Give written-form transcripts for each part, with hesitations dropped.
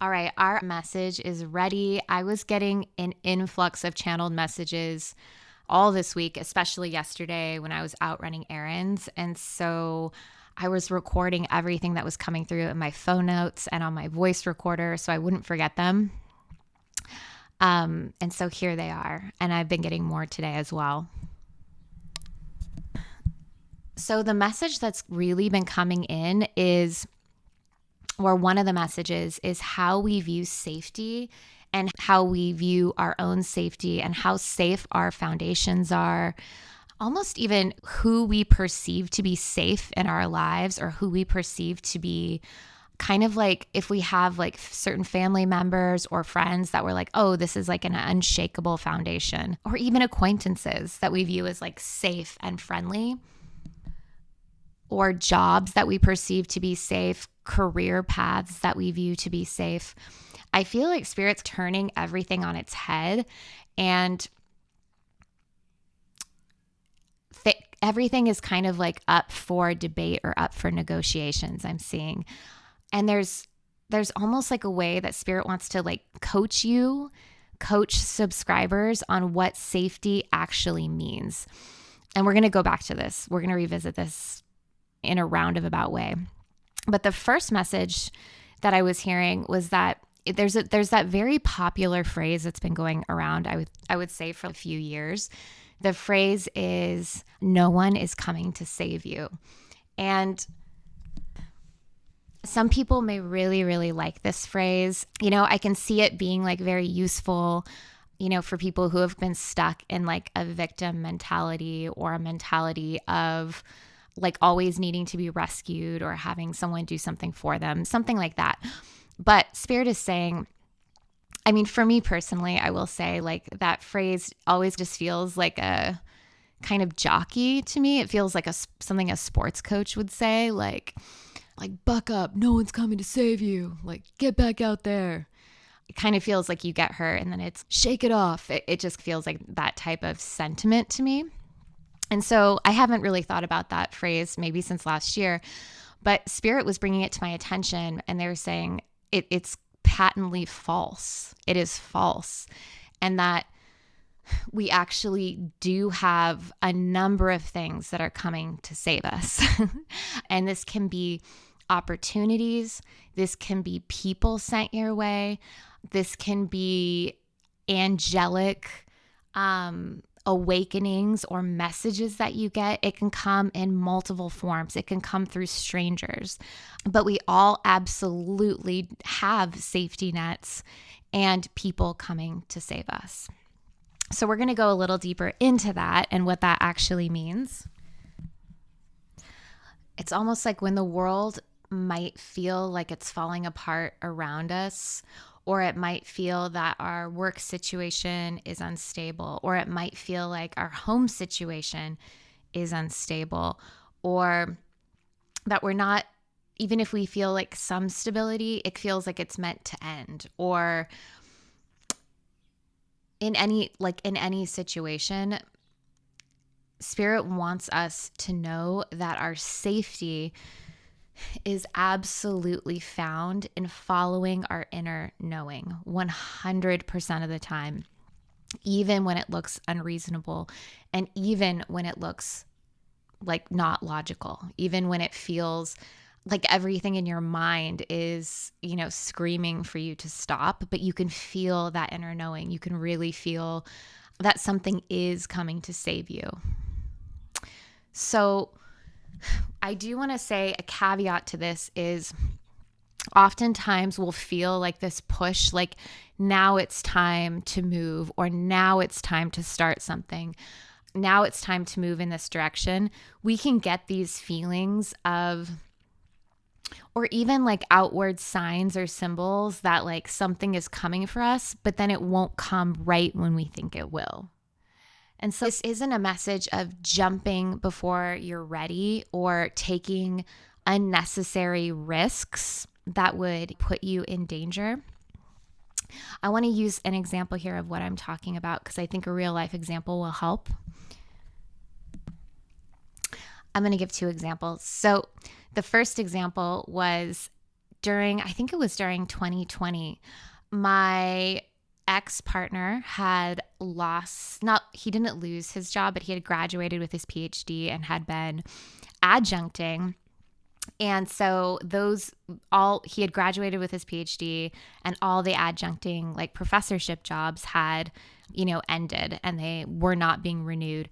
All right, our message is ready. I was getting an influx of channeled messages all this week, especially yesterday when I was out running errands. And so I was recording everything that was coming through in my phone notes and on my voice recorder so I wouldn't forget them. And so here they are. And I've been getting more today as well. So the message that's really been coming in is, or one of the messages is how we view safety and how we view our own safety and how safe our foundations are, almost even who we perceive to be safe in our lives or who we perceive to be kind of like if we have like certain family members or friends that we're like, oh, this is like an unshakable foundation, or even acquaintances that we view as like safe and friendly, or jobs that we perceive to be safe, career paths that we view to be safe. I feel like Spirit's turning everything on its head, and everything is kind of like up for debate or up for negotiations, I'm seeing. And there's almost like a way that Spirit wants to like coach subscribers on what safety actually means. And we're going to go back to this. We're going to revisit this in a roundabout way. But the first message that I was hearing was that there's that very popular phrase that's been going around, I would say, for a few years. The phrase is, no one is coming to save you. And some people may really, really like this phrase. You know, I can see it being like very useful, you know, for people who have been stuck in like a victim mentality or a mentality of like always needing to be rescued or having someone do something for them, something like that. But Spirit is saying, I mean, for me personally, I will say like that phrase always just feels like a kind of jockey to me. It feels like something a sports coach would say, like buck up, no one's coming to save you, like get back out there. It kind of feels like you get hurt and then it's shake it off. It just feels like that type of sentiment to me. And so I haven't really thought about that phrase maybe since last year, but Spirit was bringing it to my attention and they were saying it's patently false. It is false. And that we actually do have a number of things that are coming to save us. And this can be opportunities. This can be people sent your way. This can be angelic awakenings or messages that you get. It can come in multiple forms. It can come through strangers, but we all absolutely have safety nets and people coming to save us. So we're going to go a little deeper into that and what that actually means. It's almost like when the world might feel like it's falling apart around us, or it might feel that our work situation is unstable, or it might feel like our home situation is unstable, or that we're not, even if we feel like some stability, it feels like it's meant to end, or in any situation, Spirit wants us to know that our safety is absolutely found in following our inner knowing 100% of the time, even when it looks unreasonable and even when it looks like not logical, even when it feels like everything in your mind is, you know, screaming for you to stop, but you can feel that inner knowing. You can really feel that something is coming to save you. So I do want to say a caveat to this is oftentimes we'll feel like this push, like now it's time to move, or now it's time to start something. Now it's time to move in this direction. We can get these feelings of, or even like outward signs or symbols that like something is coming for us, but then it won't come right when we think it will. And so this isn't a message of jumping before you're ready or taking unnecessary risks that would put you in danger. I want to use an example here of what I'm talking about because I think a real life example will help. I'm going to give two examples. So the first example was I think it was during 2020, my ex-partner had he didn't lose his job, but he had graduated with his PhD and had been adjuncting. And so he had graduated with his PhD, and all the adjuncting like professorship jobs had, ended, and they were not being renewed.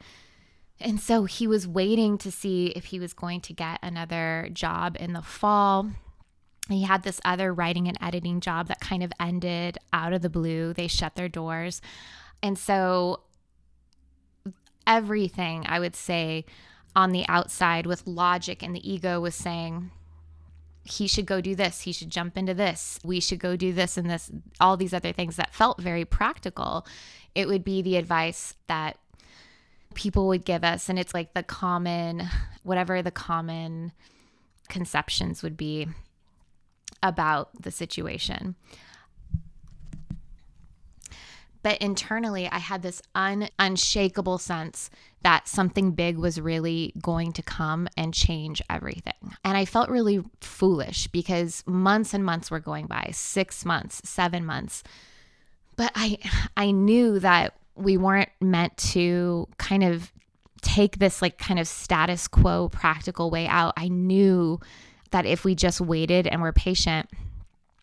And so he was waiting to see if he was going to get another job in the fall. He had this other writing and editing job that kind of ended out of the blue. They shut their doors. And so everything, I would say, on the outside with logic and the ego was saying, he should go do this. He should jump into this. We should go do this and this, all these other things that felt very practical. It would be the advice that people would give us. And it's like whatever the common conceptions would be about the situation. But internally, I had this unshakable sense that something big was really going to come and change everything. And I felt really foolish because months and months were going by, 6 months, 7 months. But I knew that we weren't meant to kind of take this like kind of status quo practical way out. I knew that if we just waited and were patient,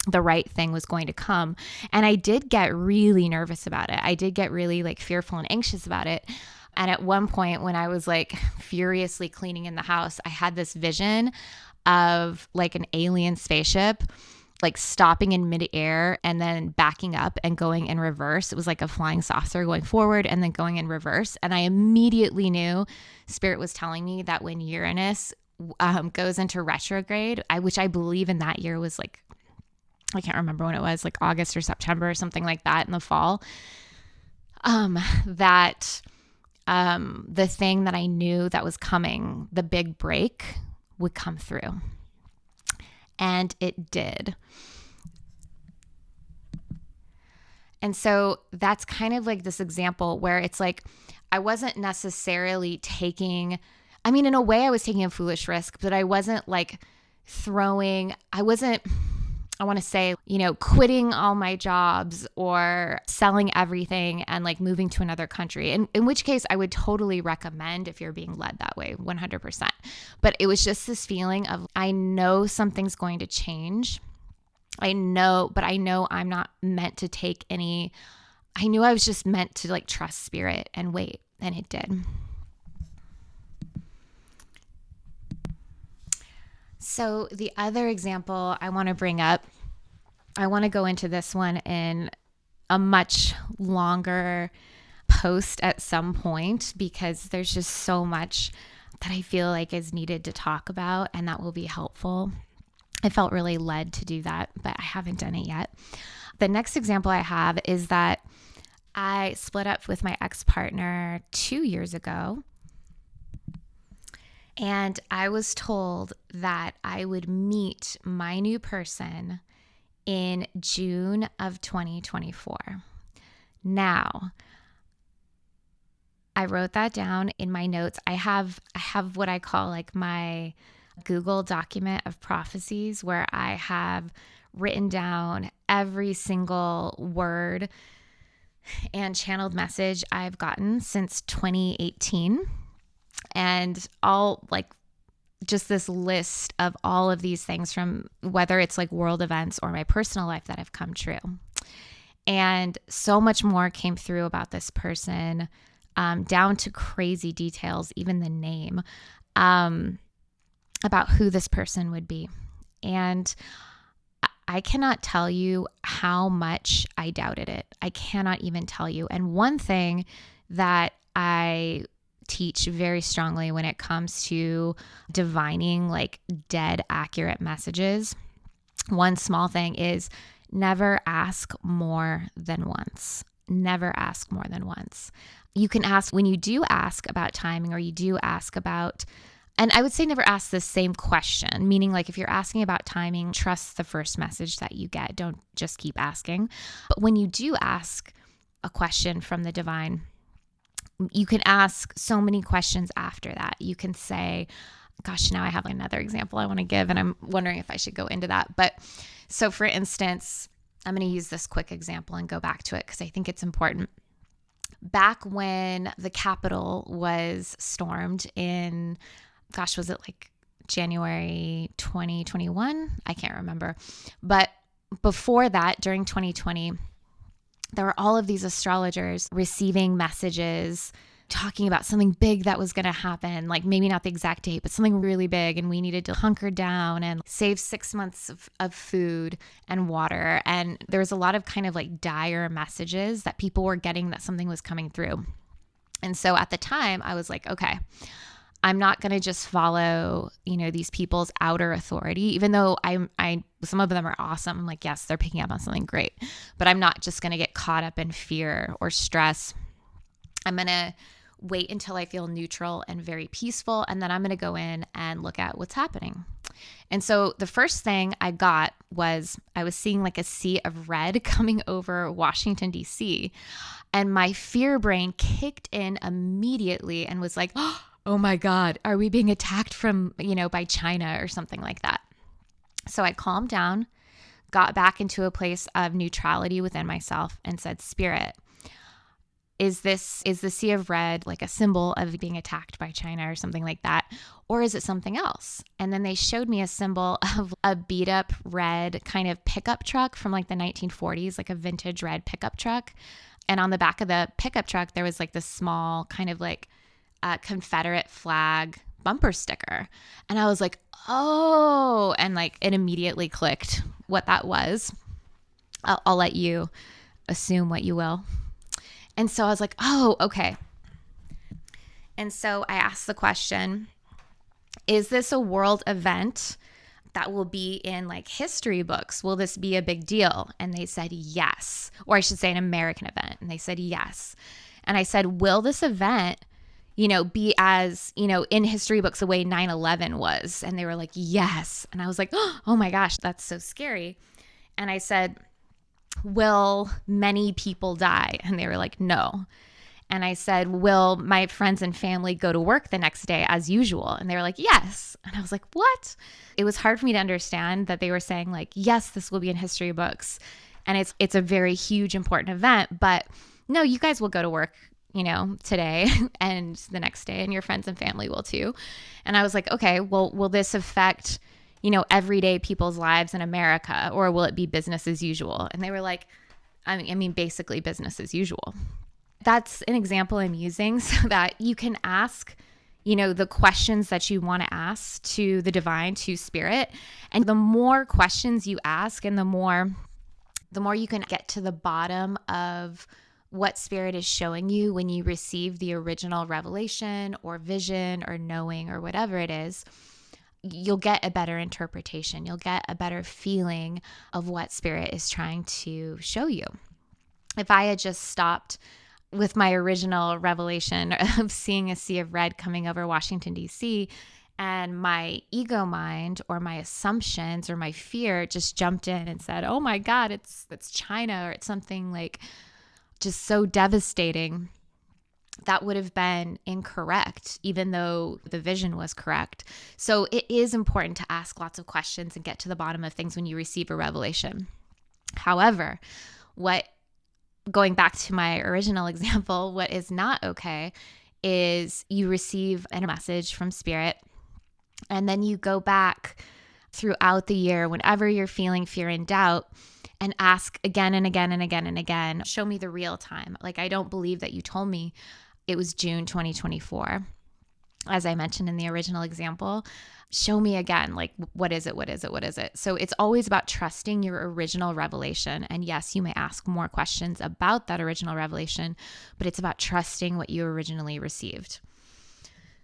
the right thing was going to come. And I did get really nervous about it. I did get really like fearful and anxious about it. And at one point when I was like furiously cleaning in the house, I had this vision of like an alien spaceship like stopping in midair and then backing up and going in reverse. It was like a flying saucer going forward and then going in reverse. And I immediately knew Spirit was telling me that when Uranus goes into retrograde, which I believe in that year was like, I can't remember when it was, like August or September or something like that in the fall, that the thing that I knew that was coming, the big break, would come through. And it did. And so that's kind of like this example where it's like I wasn't necessarily in a way I was taking a foolish risk, but I wasn't like I want to say, quitting all my jobs or selling everything and like moving to another country. In which case I would totally recommend if you're being led that way, 100%. But it was just this feeling of, I know something's going to change. I know I'm not meant to take any. I knew I was just meant to like trust Spirit and wait. And it did. So the other example I want to bring up, I want to go into this one in a much longer post at some point because there's just so much that I feel like is needed to talk about and that will be helpful. I felt really led to do that, but I haven't done it yet. The next example I have is that I split up with my ex-partner 2 years ago. And I was told that I would meet my new person in June of 2024. Now, I wrote that down in my notes. I have what I call like my Google document of prophecies where I have written down every single word and channeled message I've gotten since 2018. And all like just this list of all of these things from whether it's like world events or my personal life that have come true. And so much more came through about this person, down to crazy details, even the name, about who this person would be. And I cannot tell you how much I doubted it. I cannot even tell you. And one thing that I teach very strongly when it comes to divining like dead accurate messages, one small thing is never ask more than once. Never ask more than once. You can ask when you do ask about timing or you do ask about, and I would say never ask the same question, meaning like if you're asking about timing, trust the first message that you get. Don't just keep asking. But when you do ask a question from the divine, you can ask so many questions after that. You can say, Gosh, now I have another example I want to give, and I'm wondering if I should go into that. But so for instance, I'm going to use this quick example and go back to it because I think it's important. Back when the Capitol was stormed in, gosh, was it like January 2021? I can't remember. But before that, during 2020, there were all of these astrologers receiving messages talking about something big that was going to happen, like maybe not the exact date, but something really big. And we needed to hunker down and save 6 months of food and water. And there was a lot of kind of like dire messages that people were getting that something was coming through. And so at the time I was like, okay, I'm not going to just follow, these people's outer authority, even though some of them are awesome. I'm like, yes, they're picking up on something great, but I'm not just going to get caught up in fear or stress. I'm going to wait until I feel neutral and very peaceful. And then I'm going to go in and look at what's happening. And so the first thing I got was I was seeing like a sea of red coming over Washington, D.C. And my fear brain kicked in immediately and was like, oh my God, are we being attacked from, by China or something like that? So I calmed down, got back into a place of neutrality within myself and said, Spirit, is the sea of red like a symbol of being attacked by China or something like that? Or is it something else? And then they showed me a symbol of a beat up red kind of pickup truck from like the 1940s, like a vintage red pickup truck. And on the back of the pickup truck, there was like this small kind of like Confederate flag bumper sticker. And I was like, oh, and like it immediately clicked what that was. I'll let you assume what you will. And so I was like, oh, okay. And so I asked the question, is this a world event that will be in like history books? Will this be a big deal? And they said yes. Or I should say an American event. And they said yes. And I said, will this event, be as, in history books the way 9/11 was? And they were like, yes. And I was like, oh my gosh, that's so scary. And I said, will many people die? And they were like, no. And I said, will my friends and family go to work the next day as usual? And they were like, yes. And I was like, what? It was hard for me to understand that they were saying like, yes, this will be in history books. And it's a very huge, important event. But no, you guys will go to work, today and the next day, and your friends and family will too. And I was like, okay, well, will this affect everyday people's lives in America, or will it be business as usual? And they were like, I mean, basically business as usual. That's an example I'm using so that you can ask, the questions that you want to ask to the divine, to spirit. And the more questions you ask and the more you can get to the bottom of what spirit is showing you when you receive the original revelation or vision or knowing or whatever it is, you'll get a better interpretation. You'll get a better feeling of what spirit is trying to show you. If I had just stopped with my original revelation of seeing a sea of red coming over Washington, D.C., and my ego mind or my assumptions or my fear just jumped in and said, oh my God, it's China, or it's something like just so devastating, that would have been incorrect, even though the vision was correct. So it is important to ask lots of questions and get to the bottom of things when you receive a revelation. However, going back to my original example, what is not okay is you receive a message from spirit, and then you go back throughout the year whenever you're feeling fear and doubt and ask again and again and again and again, show me the real time. Like, I don't believe that you told me it was June 2024. As I mentioned in the original example, show me again, like, what is it? What is it? What is it? So it's always about trusting your original revelation. And yes, you may ask more questions about that original revelation, but it's about trusting what you originally received.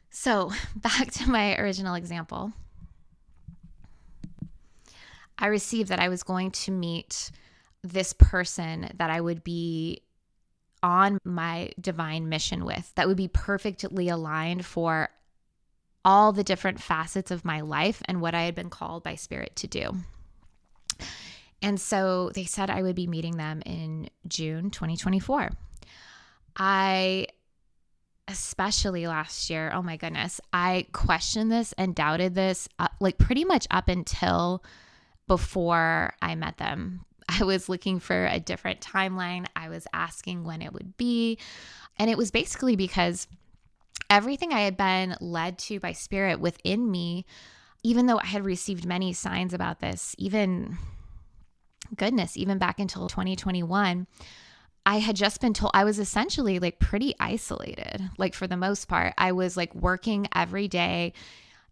So back to my original example. I received that I was going to meet this person that I would be on my divine mission with, that would be perfectly aligned for all the different facets of my life and what I had been called by spirit to do. And so they said I would be meeting them in June 2024. I especially last year, oh my goodness, I questioned this and doubted this like pretty much up until before I met them. I was looking for a different timeline. I was asking when it would be. And it was basically because everything I had been led to by Spirit within me, even though I had received many signs about this, even back until 2021, I had just been told I was essentially like pretty isolated. Like for the most part, I was like working every day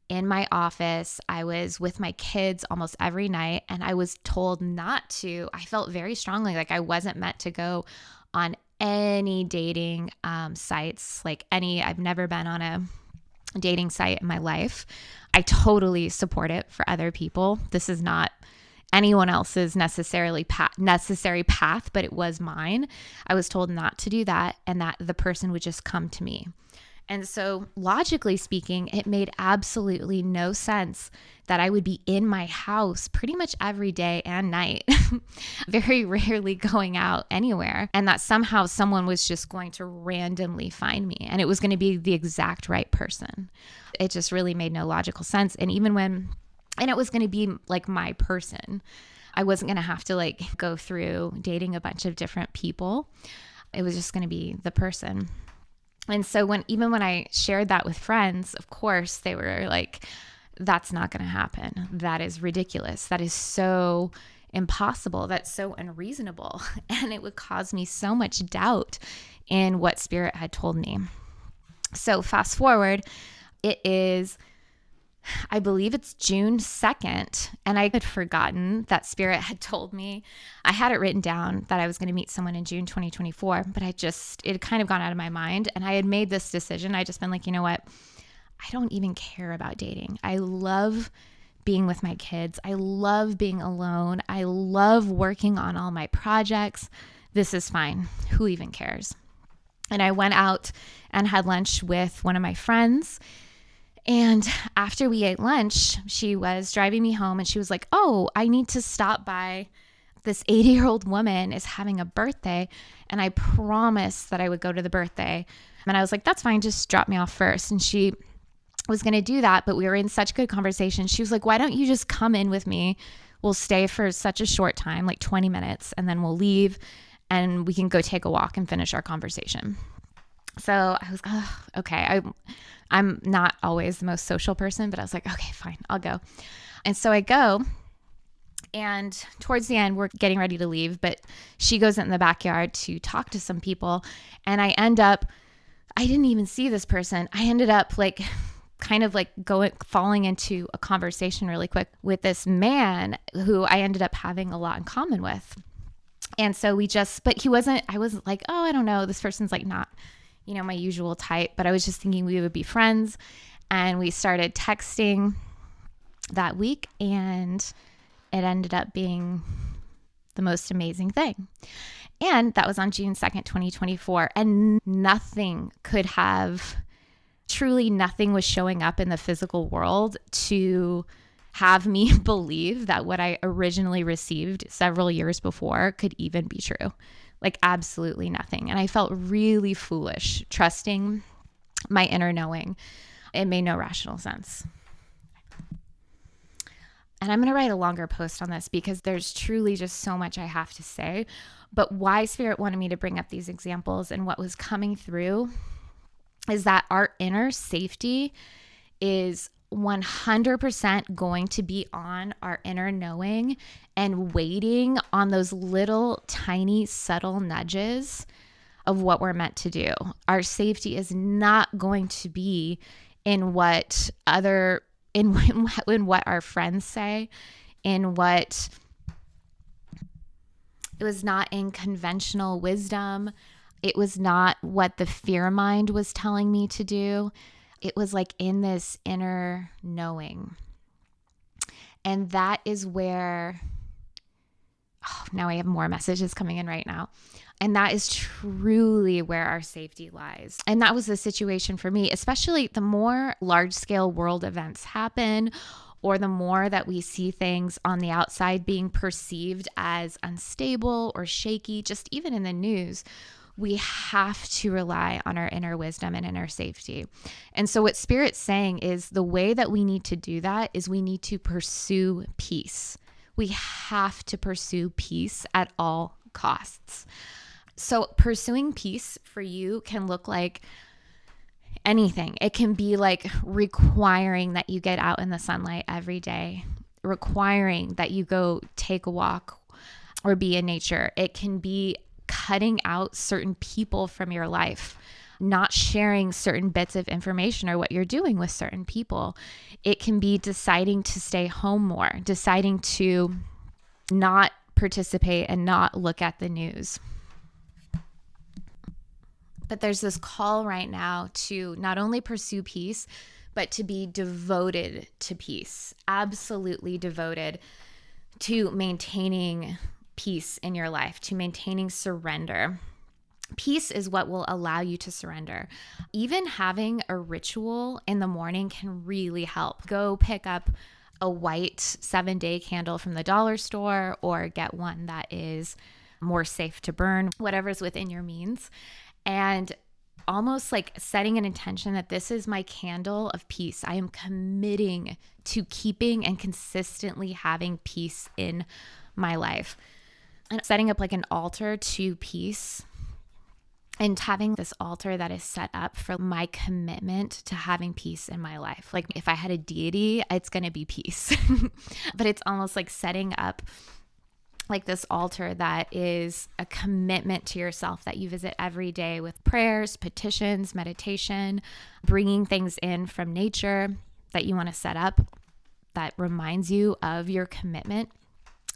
in my office. I was with my kids almost every night, and I was told not to. I felt very strongly like I wasn't meant to go on any dating sites, I've never been on a dating site in my life. I totally support it for other people. This is not anyone else's necessary path, but it was mine. I was told not to do that, and that the person would just come to me. And so logically speaking, it made absolutely no sense that I would be in my house pretty much every day and night, very rarely going out anywhere, and that somehow someone was just going to randomly find me and it was going to be the exact right person. It just really made no logical sense. And it was going to be like my person. I wasn't going to have to like go through dating a bunch of different people. It was just going to be the person. And so when I shared that with friends, of course, they were like, that's not going to happen. That is ridiculous. That is so impossible. That's so unreasonable. And it would cause me so much doubt in what Spirit had told me. So fast forward, I believe it's June 2nd, and I had forgotten that Spirit had told me. I had it written down that I was going to meet someone in June 2024, but it had kind of gone out of my mind, and I had made this decision. I just been like, you know what? I don't even care about dating. I love being with my kids. I love being alone. I love working on all my projects. This is fine. Who even cares? And I went out and had lunch with one of my friends. And after we ate lunch, she was driving me home and she was like, oh, I need to stop by. This 80-year-old woman is having a birthday, and I promised that I would go to the birthday. And I was like, that's fine. Just drop me off first. And she was going to do that, but we were in such good conversation. She was like, why don't you just come in with me? We'll stay for such a short time, like 20 minutes, and then we'll leave and we can go take a walk and finish our conversation. So I was, okay. I'm not always the most social person, but I was like, okay, fine, I'll go. And so I go, and towards the end, we're getting ready to leave, but she goes in the backyard to talk to some people. And I didn't even see this person. I ended up like kind of like falling into a conversation really quick with this man who I ended up having a lot in common with. And so I was like, oh, I don't know. This person's like not, my usual type, but I was just thinking we would be friends. And we started texting that week, and it ended up being the most amazing thing. And that was on June 2nd, 2024. And truly nothing was showing up in the physical world to have me believe that what I originally received several years before could even be true. Like absolutely nothing. And I felt really foolish trusting my inner knowing. It made no rational sense. And I'm going to write a longer post on this because there's truly just so much I have to say. But why Spirit wanted me to bring up these examples and what was coming through is that our inner safety is 100% going to be on our inner knowing and waiting on those little tiny subtle nudges of what we're meant to do. Our safety is not going to be in what our friends say, it was not in conventional wisdom. It was not what the fear mind was telling me to do. It was like in this inner knowing. And that is where, now I have more messages coming in right now. And that is truly where our safety lies. And that was the situation for me, especially the more large scale world events happen, or the more that we see things on the outside being perceived as unstable or shaky, just even in the news. we have to rely on our inner wisdom and inner safety. And so what Spirit's saying is the way that we need to do that is we need to pursue peace. We have to pursue peace at all costs. So pursuing peace for you can look like anything. It can be like requiring that you get out in the sunlight every day, requiring that you go take a walk or be in nature. It can be cutting out certain people from your life, not sharing certain bits of information or what you're doing with certain people. It can be deciding to stay home more, deciding to not participate and not look at the news. But there's this call right now to not only pursue peace, but to be devoted to peace, absolutely devoted to maintaining peace in your life, to maintaining surrender. Peace is what will allow you to surrender. Even having a ritual in the morning can really help. Go pick up a white 7-day candle from the dollar store or get one that is more safe to burn, whatever's within your means. And almost like setting an intention that this is my candle of peace. I am committing to keeping and consistently having peace in my life. And setting up like an altar to peace and having this altar that is set up for my commitment to having peace in my life. Like if I had a deity, it's going to be peace. But it's almost like setting up like this altar that is a commitment to yourself that you visit every day with prayers, petitions, meditation, bringing things in from nature that you want to set up that reminds you of your commitment,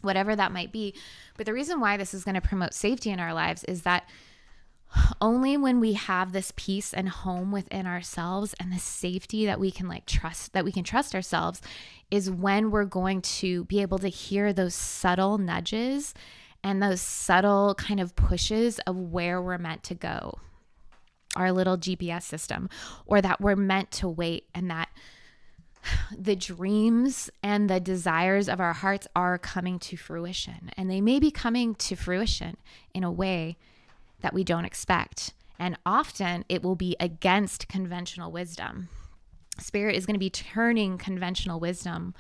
whatever that might be. But the reason why this is going to promote safety in our lives is that only when we have this peace and home within ourselves and the safety that we can like trust, that we can trust ourselves, is when we're going to be able to hear those subtle nudges and those subtle kind of pushes of where we're meant to go, our little GPS system, or that we're meant to wait, and that the dreams and the desires of our hearts are coming to fruition. And they may be coming to fruition in a way that we don't expect. And often it will be against conventional wisdom. Spirit is going to be turning conventional wisdom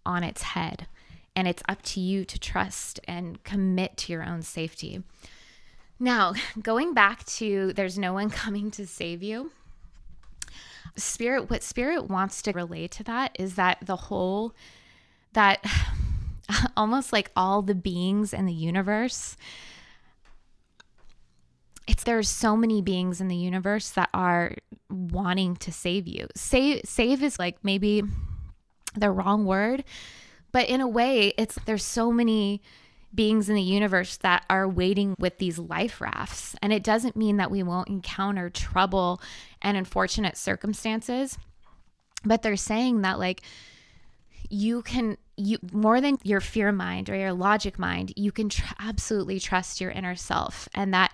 on its head. And it's up to you to trust and commit to your own safety. Now, going back to there's no one coming to save you. What Spirit wants to relay to that is that that almost like all the beings in the universe, there's so many beings in the universe that are wanting to save you. Save is like maybe the wrong word, but in a way, there's so many beings in the universe that are waiting with these life rafts. And it doesn't mean that we won't encounter trouble and unfortunate circumstances, but they're saying that like you more than your fear mind or your logic mind, you can absolutely trust your inner self. And that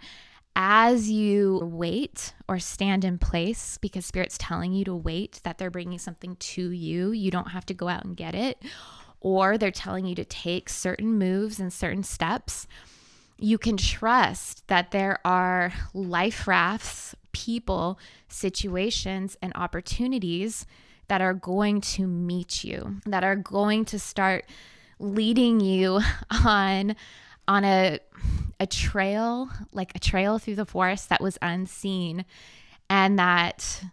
as you wait or stand in place, because Spirit's telling you to wait, that they're bringing something to you, you don't have to go out and get it, or they're telling you to take certain moves and certain steps, you can trust that there are life rafts, people, situations, and opportunities that are going to meet you, that are going to start leading you on a trail, like a trail through the forest that was unseen and that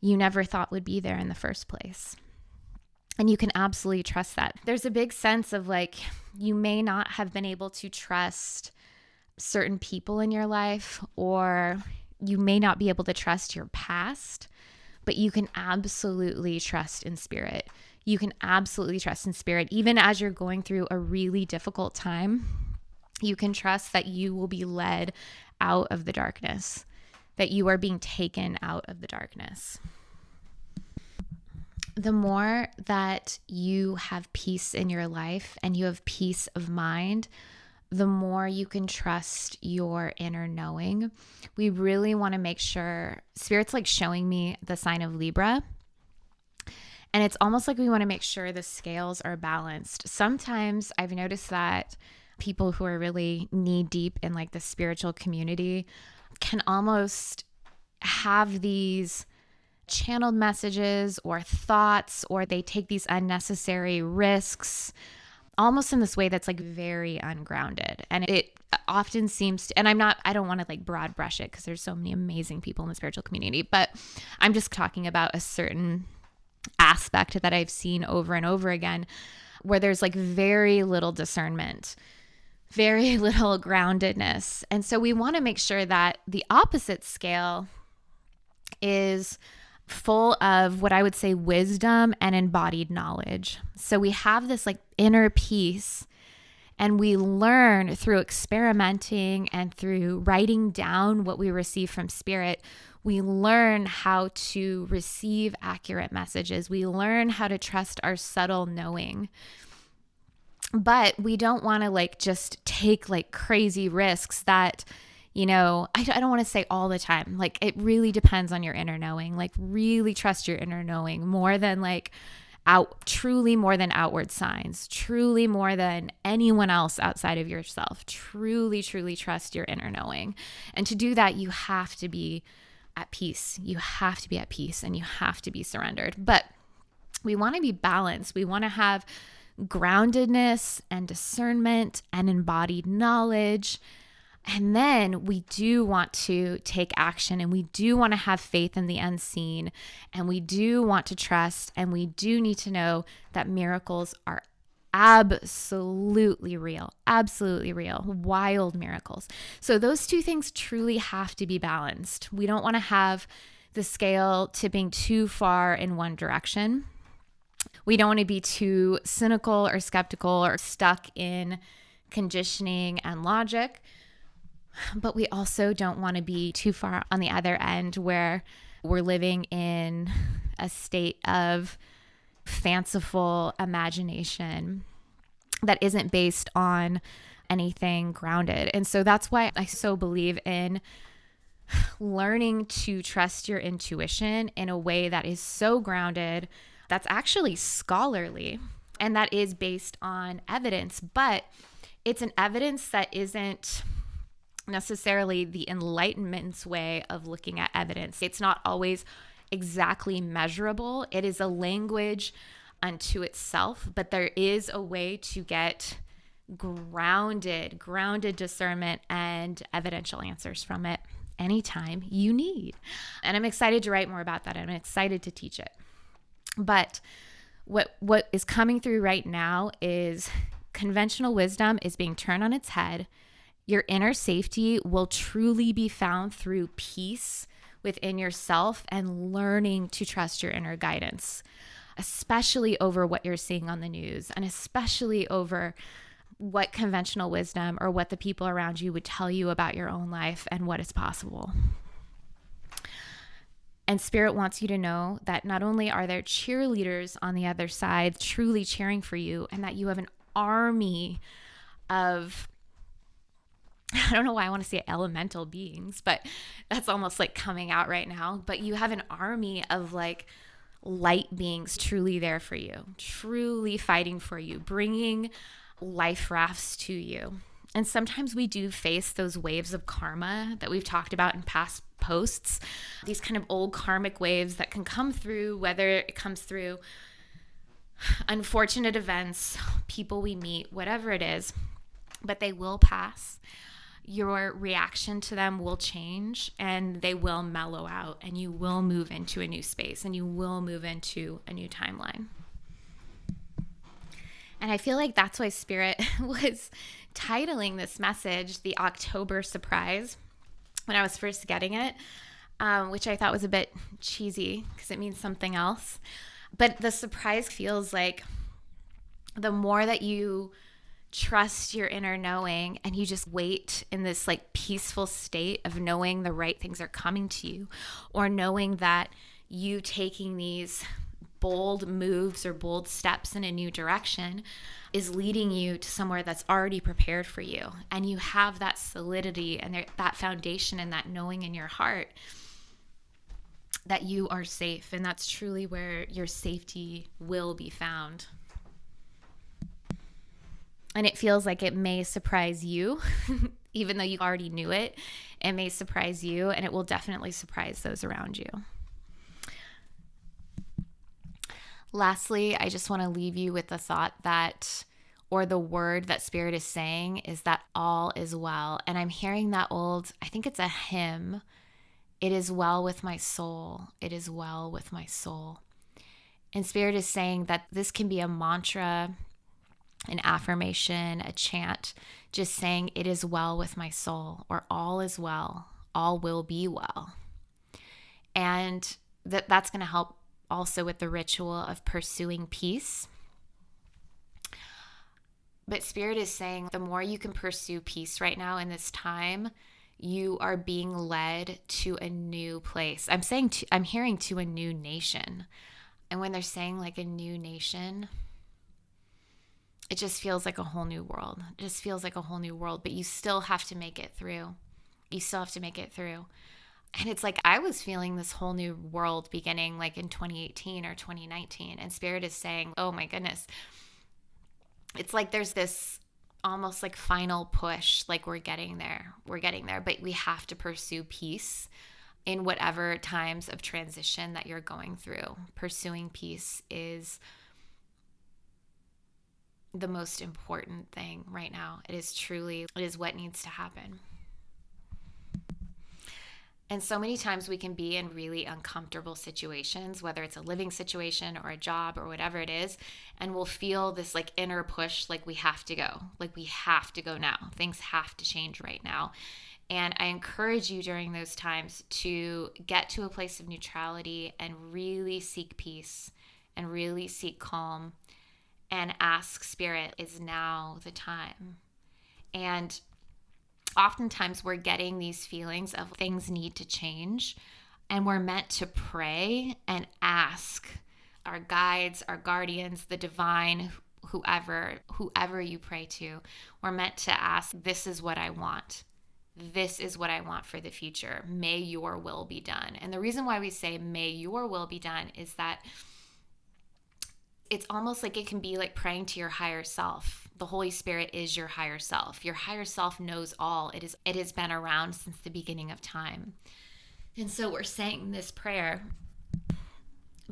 you never thought would be there in the first place. And you can absolutely trust that. There's a big sense of like, you may not have been able to trust certain people in your life, or you may not be able to trust your past, but you can absolutely trust in Spirit. You can absolutely trust in Spirit. Even as you're going through a really difficult time, you can trust that you will be led out of the darkness, that you are being taken out of the darkness. The more that you have peace in your life and you have peace of mind, the more you can trust your inner knowing. We really want to make sure, Spirit's like showing me the sign of Libra. And it's almost like we want to make sure the scales are balanced. Sometimes I've noticed that people who are really knee deep in like the spiritual community can almost have these channeled messages or thoughts, or they take these unnecessary risks almost in this way that's like very ungrounded. And it often seems to, and I don't want to like broad brush it because there's so many amazing people in the spiritual community, but I'm just talking about a certain aspect that I've seen over and over again where there's like very little discernment, very little groundedness. And so we want to make sure that the opposite scale is full of what I would say wisdom and embodied knowledge. So we have this like inner peace, and we learn through experimenting and through writing down what we receive from spirit. We learn how to receive accurate messages. We learn how to trust our subtle knowing. But we don't want to like just take like crazy risks that, you know, I don't want to say all the time. Like it really depends on your inner knowing. Like really trust your inner knowing more than like truly more than outward signs, truly more than anyone else outside of yourself. Truly, truly trust your inner knowing. And to do that, you have to be at peace. You have to be at peace and you have to be surrendered. But we want to be balanced. We want to have groundedness and discernment and embodied knowledge. And then we do want to take action, and we do want to have faith in the unseen, and we do want to trust, and we do need to know that miracles are absolutely real, wild miracles. So those two things truly have to be balanced. We don't want to have the scale tipping too far in one direction. We don't want to be too cynical or skeptical or stuck in conditioning and logic. But we also don't want to be too far on the other end where we're living in a state of fanciful imagination that isn't based on anything grounded. And so that's why I so believe in learning to trust your intuition in a way that is so grounded, that's actually scholarly, and that is based on evidence. But it's an evidence that isn't necessarily the Enlightenment's way of looking at evidence. It's not always exactly measurable. It is a language unto itself, but there is a way to get grounded discernment and evidential answers from it anytime you need. And I'm excited to write more about that. I'm excited to teach it. But what is coming through right now is conventional wisdom is being turned on its head. Your inner safety will truly be found through peace within yourself and learning to trust your inner guidance, especially over what you're seeing on the news, and especially over what conventional wisdom or what the people around you would tell you about your own life and what is possible. And Spirit wants you to know that not only are there cheerleaders on the other side truly cheering for you, and that you have an army of, I don't know why I want to say elemental beings, but that's almost like coming out right now. But you have an army of like light beings truly there for you, truly fighting for you, bringing life rafts to you. And sometimes we do face those waves of karma that we've talked about in past posts, these kind of old karmic waves that can come through, whether it comes through unfortunate events, people we meet, whatever it is, but they will pass. Your reaction to them will change, and they will mellow out, and you will move into a new space, and you will move into a new timeline. And I feel like that's why Spirit was titling this message the October Surprise when I was first getting it, which I thought was a bit cheesy because it means something else. But the surprise feels like the more that you trust your inner knowing and you just wait in this like peaceful state of knowing the right things are coming to you, or knowing that you taking these bold moves or bold steps in a new direction is leading you to somewhere that's already prepared for you, and you have that solidity and that foundation and that knowing in your heart that you are safe, and that's truly where your safety will be found. And it feels like it may surprise you Even though you already knew it, it may surprise you, and it will definitely surprise those around you. Lastly, I just want to leave you with the thought that, or the word that Spirit is saying, is that all is well. And I'm hearing that old, I think it's a hymn. It is well with my soul. It is well with my soul. And Spirit is saying that this can be a mantra, an affirmation, a chant, just saying, it is well with my soul, or all is well, all will be well. And that's going to help also with the ritual of pursuing peace. But Spirit is saying the more you can pursue peace right now in this time, you are being led to a new place. I'm hearing to a new nation. And when they're saying like a new nation, it just feels like a whole new world. It just feels like a whole new world, but you still have to make it through. You still have to make it through. And it's like I was feeling this whole new world beginning like in 2018 or 2019. And Spirit is saying, oh my goodness. It's like there's this almost like final push, like we're getting there. We're getting there, but we have to pursue peace in whatever times of transition that you're going through. Pursuing peace is the most important thing right now. It is what needs to happen. And so many times we can be in really uncomfortable situations, whether it's a living situation or a job or whatever it is, and we'll feel this like inner push, like we have to go, like we have to go now. Things have to change right now. And I encourage you during those times to get to a place of neutrality and really seek peace and really seek calm and ask Spirit, is now the time? And oftentimes we're getting these feelings of things need to change, and we're meant to pray and ask our guides, our guardians, the divine, whoever you pray to. We're meant to ask, this is what I want. This is what I want for the future. May your will be done. And the reason why we say may your will be done is that it's almost like it can be like praying to your higher self. The Holy Spirit is your higher self. Your higher self knows all. It has been around since the beginning of time. And so we're saying this prayer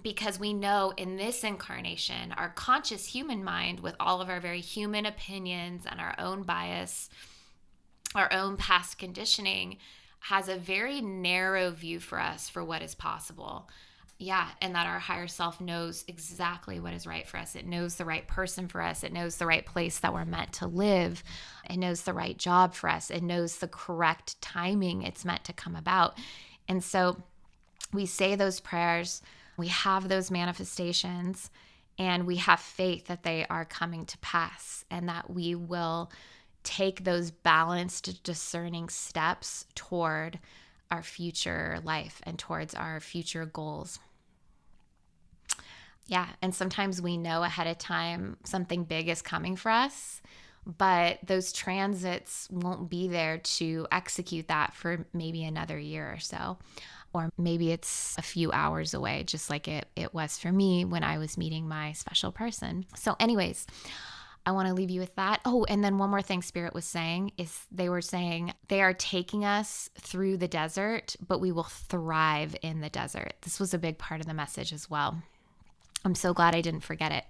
because we know in this incarnation, our conscious human mind, with all of our very human opinions and our own bias, our own past conditioning, has a very narrow view for us for what is possible. Yeah, and that our higher self knows exactly what is right for us. It knows the right person for us. It knows the right place that we're meant to live. It knows the right job for us. It knows the correct timing it's meant to come about. And so we say those prayers, we have those manifestations, and we have faith that they are coming to pass and that we will take those balanced, discerning steps toward our future life and towards our future goals. Yeah, and sometimes we know ahead of time something big is coming for us, but those transits won't be there to execute that for maybe another year or so. Or maybe it's a few hours away, just like it was for me when I was meeting my special person. So anyways, I want to leave you with that. Oh, and then one more thing Spirit was saying is they were saying they are taking us through the desert, but we will thrive in the desert. This was a big part of the message as well. I'm so glad I didn't forget it.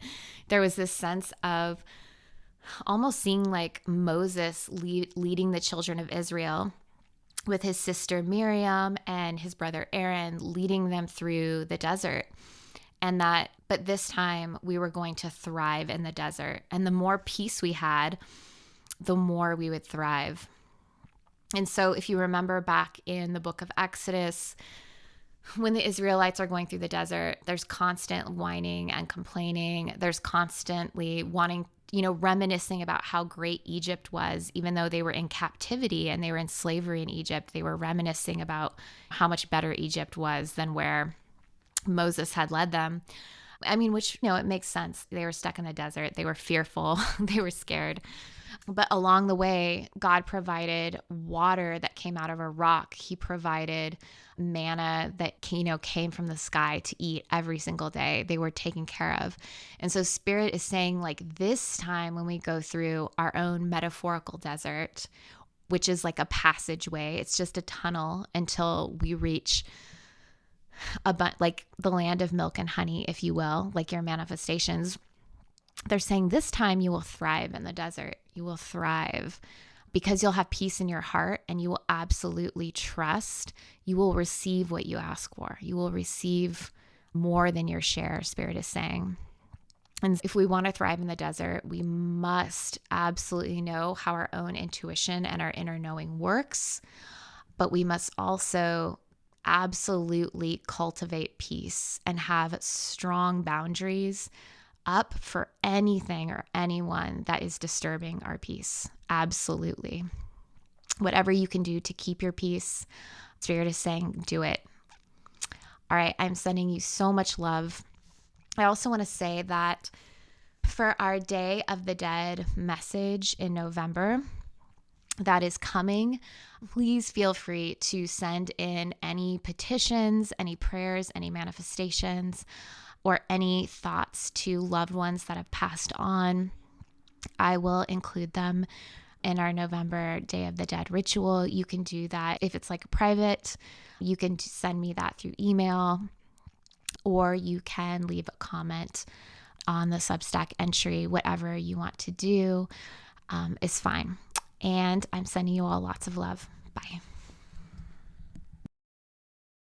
There was this sense of almost seeing like Moses leading the children of Israel with his sister Miriam and his brother Aaron, leading them through the desert. And that, but this time we were going to thrive in the desert. And the more peace we had, the more we would thrive. And so if you remember back in the book of Exodus, when the Israelites are going through the desert, there's constant whining and complaining. There's constantly wanting, reminiscing about how great Egypt was, even though they were in captivity and they were in slavery in Egypt. They were reminiscing about how much better Egypt was than where Moses had led them. I mean, which, it makes sense. They were stuck in the desert. They were fearful. They were scared. But along the way, God provided water that came out of a rock. He provided manna that, came from the sky to eat every single day. They were taken care of. And so Spirit is saying, like, this time when we go through our own metaphorical desert, which is like a passageway. It's just a tunnel until we reach like the land of milk and honey, if you will, like your manifestations. They're saying this time you will thrive in the desert. You will thrive because you'll have peace in your heart and you will absolutely trust. You will receive what you ask for. You will receive more than your share, Spirit is saying. And if we want to thrive in the desert, we must absolutely know how our own intuition and our inner knowing works. But we must also absolutely cultivate peace and have strong boundaries up for anything or anyone that is disturbing our peace. Absolutely. Whatever you can do to keep your peace, Spirit is saying, do it. All right, I'm sending you so much love. I also want to say that for our Day of the Dead message in November that is coming, please feel free to send in any petitions, any prayers, any manifestations, or any thoughts to loved ones that have passed on. I will include them in our November Day of the Dead ritual. You can do that if it's like private. You can send me that through email, or you can leave a comment on the Substack entry. Whatever you want to do is fine. And I'm sending you all lots of love. Bye.